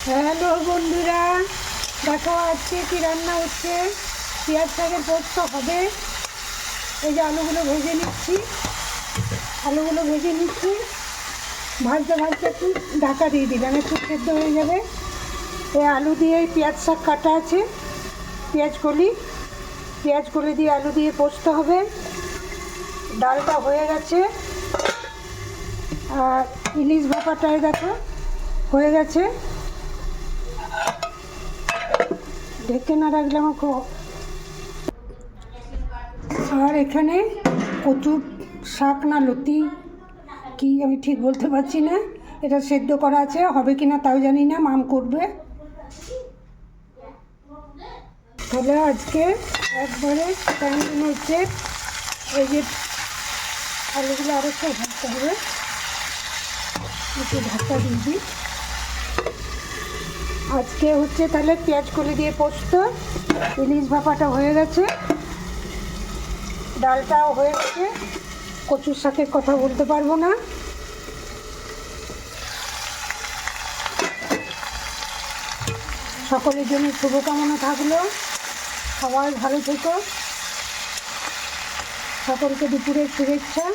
Hello বন্ধুরা, দেখো আজকে কি রান্না হচ্ছে। পেঁয়াজ শাকের পোস্ত হবে। এই যে আলুগুলো ভেজে নিচ্ছি, ভাজতে ভাজতে একটু ঢাকা দিয়ে দিলাম, একটু সেদ্ধ হয়ে যাবে। এই আলু দিয়ে পেঁয়াজ শাক কাটা আছে, পেঁয়াজ কলি দিয়ে আলু দিয়ে পোস্ত হবে। ডালটা হয়ে গেছে, আর ইলিশ ভাপাটায় দেখো হয়ে গেছে। ঢেকে না রাখলে আমাকে। আর এখানে কচুর শাক না লতি কি আমি ঠিক বলতে পারছি না, এটা সেদ্ধ করা আছে, হবে কি না তাও জানি না, মাম করবে। তাহলে আজকে একবারে টাইম হচ্ছে। এই যে আলুগুলো আরও একটু ভাজতে হবে, একটু ঢাকা দিয়ে দিই। আজকে হচ্ছে তাহলে পেঁয়াজ কলি দিয়ে পোস্ত, ইলিশ ভাপাটা হয়ে গেছে, ডালটাও হয়ে গেছে। কচুর শাকের কথা বলতে পারবো না। সকলের জন্য শুভকামনা থাকলো, সবাই ভালো থেকো, সকলকে দুপুরের শুভেচ্ছা।